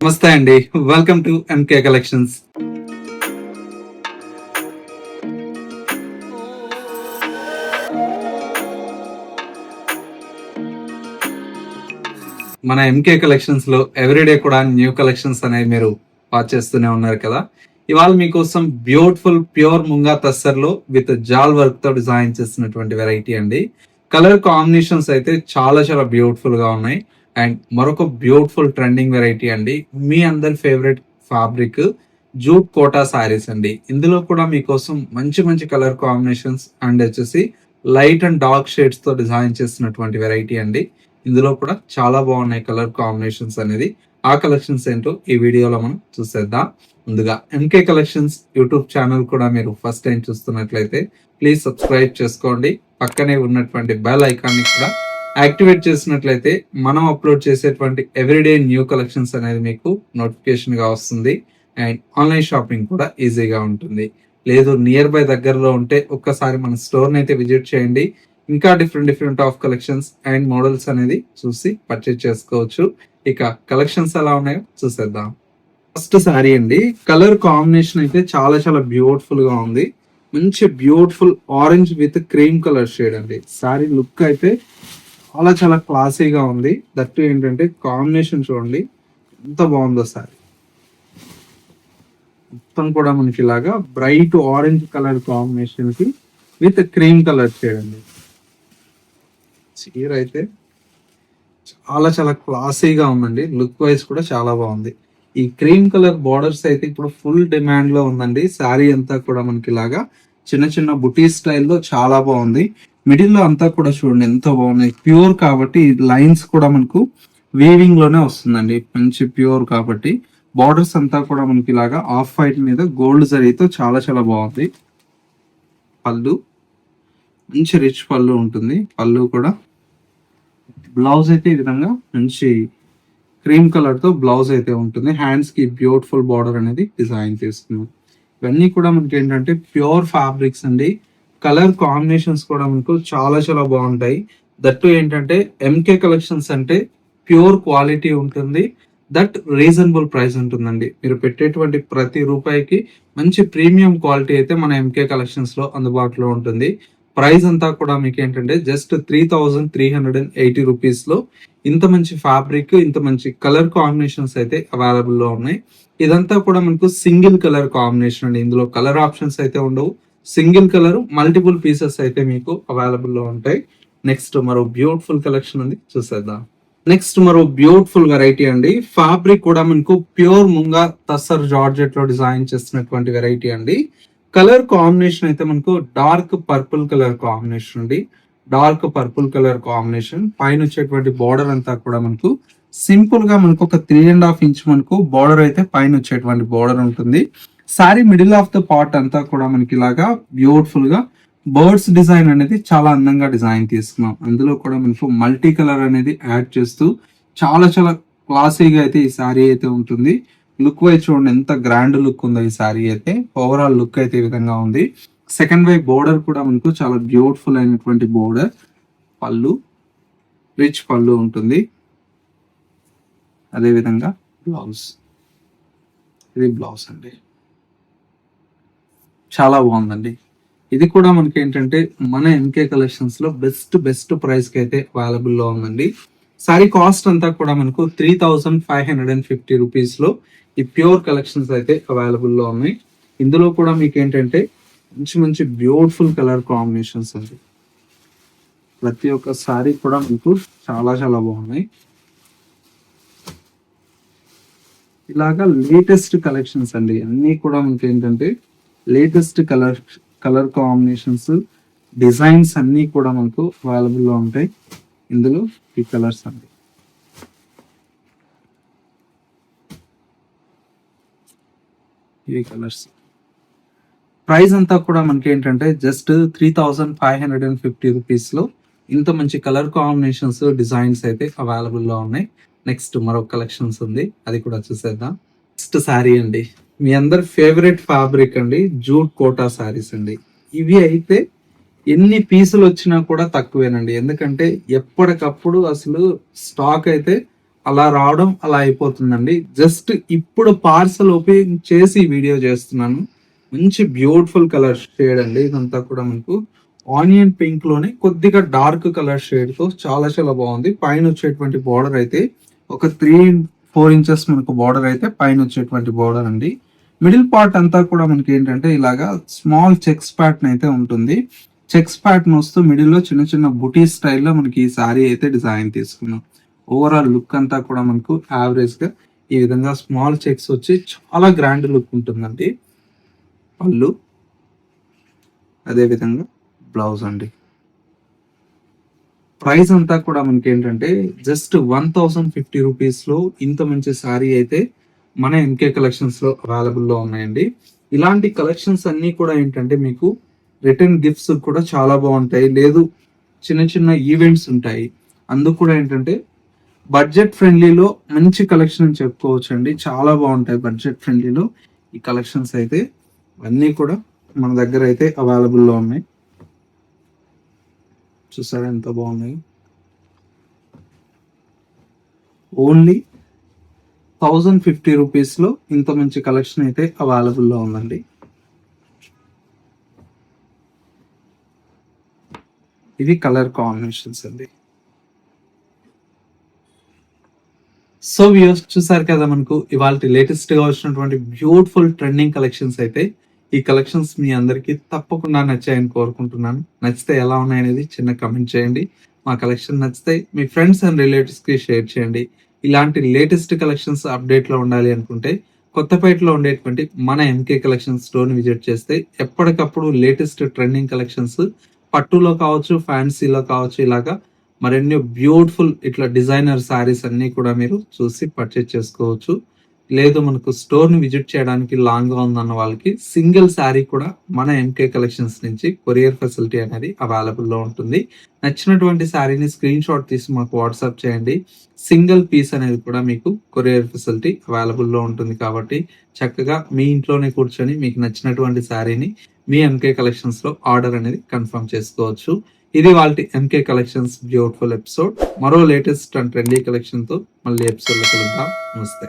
నమస్తే అండి, welcome to MK collections. మన ఎంకే కలెక్షన్స్ లో ఎవ్రీడే కూడా న్యూ కలెక్షన్స్ అనేది మీరు వాచ్ చేస్తూనే ఉన్నారు కదా. ఇవాళ మీకోసం బ్యూటిఫుల్ ప్యూర్ ముంగా తస్సర్లో విత్ జాల్ వర్క్ తో డిజైన్ చేసినటువంటి వెరైటీ అండి. కలర్ కాంబినేషన్స్ అయితే చాలా చాలా బ్యూటిఫుల్ గా ఉన్నాయి. అండ్ మరొక బ్యూటిఫుల్ ట్రెండింగ్ వెరైటీ అండి, మీ అందరి favourite fabric jute Kota saris అండి. ఇందులో కూడా మీకోసం మంచి మంచి కలర్ కాంబినేషన్స్ అండ్ వచ్చేసి లైట్ అండ్ డార్క్ షేడ్స్ తో డిజైన్ చేసినటువంటి వెరైటీ అండి. ఇందులో కూడా చాలా బాగున్నాయి కలర్ కాంబినేషన్స్ అనేది. ఆ కలెక్షన్స్ ఏంటో ఈ వీడియోలో మనం చూసేద్దాం. ముందుగా ఎంకే కలెక్షన్స్ యూట్యూబ్ ఛానల్ కూడా మీరు ఫస్ట్ టైం చూస్తున్నట్లయితే ప్లీజ్ సబ్స్క్రైబ్ చేసుకోండి. పక్కనే ఉన్నటువంటి బెల్ ఐకాన్ ని కూడా యాక్టివేట్ చేసినట్లయితే మనం అప్లోడ్ చేసేటువంటి ఎవ్రీడే న్యూ కలెక్షన్స్ అనేది మీకు నోటిఫికేషన్ గా వస్తుంది. అండ్ ఆన్లైన్ షాపింగ్ కూడా ఈజీగా ఉంటుంది. లేదు నియర్ బై దగ్గరలో ఉంటే ఒక్కసారి మన స్టోర్ అయితే విజిట్ చేయండి. ఇంకా different of collections and models అనేది చూసి పర్చేజ్ చేసుకోవచ్చు. ఇక కలెక్షన్స్ ఎలా ఉన్నాయో చూసేద్దాం. ఫస్ట్ సారీ అండి, కలర్ కాంబినేషన్ అయితే చాలా చాలా బ్యూటిఫుల్ గా ఉంది. మంచి beautiful orange with cream colour shade అండి. సారీ లుక్ అయితే చాలా చాలా క్లాసీగా ఉంది. దట్టు ఏంటంటే కాంబినేషన్ చూడండి ఎంత బాగుందో. సారీ మొత్తం కూడా మనకి ఇలాగా బ్రైట్ ఆరెంజ్ కలర్ కాంబినేషన్ కి విత్ క్రీమ్ కలర్ షేడ్ అండి. చీర అయితే చాలా చాలా క్లాసీగా ఉందండి. లుక్ వైజ్ కూడా చాలా బాగుంది. ఈ క్రీమ్ కలర్ బార్డర్స్ అయితే ఇప్పుడు ఫుల్ డిమాండ్ లో ఉందండి. శారీ అంతా కూడా మనకి ఇలాగా చిన్న చిన్న బుటీ స్టైల్లో చాలా బాగుంది. మిడిల్ లో అంతా కూడా చూడండి ఎంత బాగున్నాయి. ప్యూర్ కాబట్టి లైన్స్ కూడా మనకు వీవింగ్ లోనే వస్తుందండి. మంచి ప్యూర్ కాబట్టి బార్డర్స్ అంతా కూడా మనకి ఇలాగా ఆఫ్ వైట్ మీద గోల్డ్ జరీతో చాలా చాలా బాగుంది. పళ్ళు మంచి రిచ్ పళ్ళు ఉంటుంది. పళ్ళు కూడా బ్లౌజ్ అయితే ఈ విధంగా మంచి క్రీమ్ కలర్ తో బ్లౌజ్ అయితే ఉంటుంది. హ్యాండ్స్ కి బ్యూటిఫుల్ బార్డర్ అనేది డిజైన్ చేస్తున్నాం. ఇవన్నీ కూడా మనకి ఏంటంటే ప్యూర్ ఫ్యాబ్రిక్స్ అండి. కలర్ కాంబినేషన్స్ కూడా మనకు చాలా చాలా బాగుంటాయి. దట్టు ఏంటంటే ఎంకే కలెక్షన్స్ అంటే ప్యూర్ క్వాలిటీ ఉంటుంది. దట్ రీజనబుల్ ప్రైస్ ఉంటుందండి. మీరు పెట్టేటువంటి ప్రతి రూపాయికి మంచి ప్రీమియం క్వాలిటీ అయితే మన ఎంకే కలెక్షన్స్ లో అందుబాటులో ఉంటుంది. ప్రైస్ అంతా కూడా మీకు ఏంటంటే జస్ట్ 3,380 రూపీస్ లో ఇంత మంచి ఫ్యాబ్రిక్, ఇంత మంచి కలర్ కాంబినేషన్స్ అయితే అవైలబుల్ లో ఉన్నాయి. ఇదంతా కూడా మనకు సింగిల్ కలర్ కాంబినేషన్ అండి. ఇందులో కలర్ ఆప్షన్స్ అయితే ఉండవు. సింగిల్ కలర్ మల్టిపుల్ పీసెస్ అయితే మీకు అవైలబుల్ లో ఉంటాయి. నెక్స్ట్ మరో బ్యూటిఫుల్ కలెక్షన్ ఉంది, చూసేద్దాం. నెక్స్ట్ మరో బ్యూటిఫుల్ వెరైటీ అండి. ఫ్యాబ్రిక్ కూడా మనకు ప్యూర్ ముంగా తస్సర్ జార్జెట్ లో డిజైన్ చేస్తున్నటువంటి వెరైటీ అండి. కలర్ కాంబినేషన్ అయితే మనకు డార్క్ పర్పుల్ కలర్ కాంబినేషన్ అండి. డార్క్ పర్పుల్ కలర్ కాంబినేషన్ పైన వచ్చేటువంటి బార్డర్ అంతా కూడా మనకు సింపుల్ గా మనకు ఒక 3.5 ఇంచ్ మనకు బార్డర్ అయితే పైన వచ్చేటువంటి బార్డర్ ఉంటుంది. Sorry middle of the part అంతా కూడా మనకి ఇలాగా బ్యూటిఫుల్ గా బర్డ్స్ డిజైన్ అనేది చాలా అందంగా డిజైన్ తీసుకున్నాం. అందులో కూడా మనకు మల్టీ కలర్ అనేది యాడ్ చేస్తూ చాలా చాలా క్లాసీగా అయితే ఈ సారీ అయితే ఉంటుంది. లుక్ వైజ్ చూడండి ఎంత గ్రాండ్ లుక్ ఉందో ఈ సారీ అయితే. ఓవరాల్ లుక్ అయితే ఈ విధంగా ఉంది. సెకండ్ వైపు బోర్డర్ కూడా మనకు చాలా బ్యూటిఫుల్ అయినటువంటి బోర్డర్. పళ్ళు రిచ్ పళ్ళు ఉంటుంది. అదే విధంగా బ్లౌజ్, ఇది బ్లౌజ్ అండి. చాలా బాగుందండి. ఇది కూడా మనకి ఏంటంటే మన ఎంకే కలెక్షన్స్ లో బెస్ట్ ప్రైస్ కి అయితే అవైలబుల్ లో ఉందండి. సారీ కాస్ట్ అంతా కూడా మనకు 3,550 రూపీస్ లో ఈ ప్యూర్ కలెక్షన్స్ అయితే అవైలబుల్ లో ఉన్నాయి. ఇందులో కూడా మీకు ఏంటంటే మంచి మంచి బ్యూటిఫుల్ కలర్ కాంబినేషన్స్ అండి. ప్రతి ఒక్క సారీ కూడా మీకు చాలా చాలా బాగున్నాయి. ఇలాగా లేటెస్ట్ కలెక్షన్స్ అండి. అన్ని కూడా మనకి ఏంటంటే లేటెస్ట్ కలర్ కాంబినేషన్స్, డిజైన్స్ అన్ని కూడా మనకు అవైలబుల్ లో ఉంటాయి. ఇందులో ఈ కలర్స్ అండి. ఈ కలర్స్ ప్రైస్ అంతా కూడా మనకి ఏంటంటే జస్ట్ 3,550 రూపీస్ లో ఇంత మంచి కలర్ కాంబినేషన్స్, డిజైన్స్ అయితే అవైలబుల్ లో ఉన్నాయి. నెక్స్ట్ మరో కలెక్షన్స్ ఉంది, అది కూడా చూసేద్దాం. నెక్స్ట్ శారీ అండి, మీ అందరి ఫేవరెట్ ఫ్యాబ్రిక్ అండి, జూట్ కోటా శారీస్ అండి. ఇవి అయితే ఎన్ని పీసులు వచ్చినా కూడా తక్కువేనండి. ఎందుకంటే ఎప్పటికప్పుడు అసలు స్టాక్ అయితే అలా రావడం అలా అయిపోతుందండి. జస్ట్ ఇప్పుడు పార్సల్ ఓపెన్ చేసి వీడియో చేస్తున్నాను. మంచి బ్యూటిఫుల్ కలర్ షేడ్ అండి. ఇదంతా కూడా మనకు ఆనియన్ పింక్ లోనే కొద్దిగా డార్క్ కలర్ షేడ్ తో చాలా చాలా బాగుంది. పైన వచ్చేటువంటి బార్డర్ అయితే ఒక 3-4 ఇంచెస్ మనకు బార్డర్ అయితే పైన వచ్చేటువంటి బార్డర్ అండి. మిడిల్ పార్ట్ అంతా కూడా మనకి ఏంటంటే ఇలాగా స్మాల్ చెక్స్ ప్యాటర్న్ అయితే ఉంటుంది. చెక్స్ ప్యాటర్న్ వస్తూ మిడిల్ లో చిన్న చిన్న బుటీ స్టైల్లో మనకి ఈ సారీ అయితే డిజైన్ తీసుకున్నాం. ఓవరాల్ లుక్ అంతా కూడా మనకు యావరేజ్ గా ఈ విధంగా స్మాల్ చెక్స్ వచ్చి చాలా గ్రాండ్ లుక్ ఉంటుందండి. పళ్ళు, అదే విధంగా బ్లౌజ్ అండి. ప్రైస్ అంతా కూడా మనకి ఏంటంటే జస్ట్ 1050 రూపీస్ లో ఇంత మంచి సారీ అయితే మన ఎంకే కలెక్షన్స్ లో అవైలబుల్ లో ఉన్నాయండి. ఇలాంటి కలెక్షన్స్ అన్ని కూడా ఏంటంటే మీకు రిటర్న్ గిఫ్ట్స్ కూడా చాలా బాగుంటాయి. లేదు చిన్న చిన్న ఈవెంట్స్ ఉంటాయి, అందుకు కూడా ఏంటంటే బడ్జెట్ ఫ్రెండ్లీలో మంచి కలెక్షన్ అని చెప్పుకోవచ్చు అండి. చాలా బాగుంటాయి బడ్జెట్ ఫ్రెండ్లీలో ఈ కలెక్షన్స్ అయితే. అన్నీ కూడా మన దగ్గర అయితే అవైలబుల్ లో ఉన్నాయి. చూసారా ఎంత బాగున్నాయి. ఓన్లీ 1050 రూపీస్ లో ఇంత మంచి కలెక్షన్ అయితే అవైలబుల్ లో ఉందండి. ఇది కలర్ కాంబినేషన్స్ అండి. సో వ్యూయర్స్ చూసారు కదా, మనకు ఇవాళ లేటెస్ట్ గా వచ్చినటువంటి బ్యూటిఫుల్ ట్రెండింగ్ కలెక్షన్స్ అయితే. ఈ కలెక్షన్స్ మీ అందరికి తప్పకుండా నచ్చాయని కోరుకుంటున్నాను. నచ్చితే ఎలా ఉన్నాయనేది చిన్న కమెంట్ చేయండి. మా కలెక్షన్ నచ్చితే మీ ఫ్రెండ్స్ అండ్ రిలేటివ్స్ కి షేర్ చేయండి. ఇలాంటి లేటెస్ట్ కలెక్షన్స్ అప్డేట్ లో ఉండాలి అనుకుంటే కొత్తపేటలో ఉండేటువంటి మన ఎంకే కలెక్షన్ స్టోర్ ని విజిట్ చేస్తే ఎప్పటికప్పుడు లేటెస్ట్ ట్రెండింగ్ కలెక్షన్స్ పట్టులో కావచ్చు, ఫ్యాన్సీలో కావచ్చు, ఇలాగా మరెన్నో బ్యూటిఫుల్ ఇట్లా డిజైనర్ సారీస్ అన్ని కూడా మీరు చూసి పర్చేజ్ చేసుకోవచ్చు. లేదు మనకు స్టోర్ ని విజిట్ చేయడానికి లాంగ్ గా ఉందన్న వాళ్ళకి సింగిల్ శారీ కూడా మన ఎంకే కలెక్షన్స్ నుంచి కొరియర్ ఫెసిలిటీ అనేది అవైలబుల్ లో ఉంటుంది. నచ్చినటువంటి శారీని స్క్రీన్ షాట్ తీసి మాకు వాట్సాప్ చేయండి. సింగిల్ పీస్ అనేది కూడా మీకు కొరియర్ ఫెసిలిటీ అవైలబుల్ లో ఉంటుంది. కాబట్టి చక్కగా మీ ఇంట్లోనే కూర్చొని మీకు నచ్చినటువంటి శారీని మీ ఎంకే కలెక్షన్స్ లో ఆర్డర్ అనేది కన్ఫర్మ్ చేసుకోవచ్చు. ఇది వాళ్ళ ఎంకే కలెక్షన్స్ బ్యూటిఫుల్ ఎపిసోడ్. మరో లేటెస్ట్ అండ్ ట్రెండీ కలెక్షన్ తో మళ్ళీ ఎపిసోడ్ లో కలుద్దాం. నమస్తే.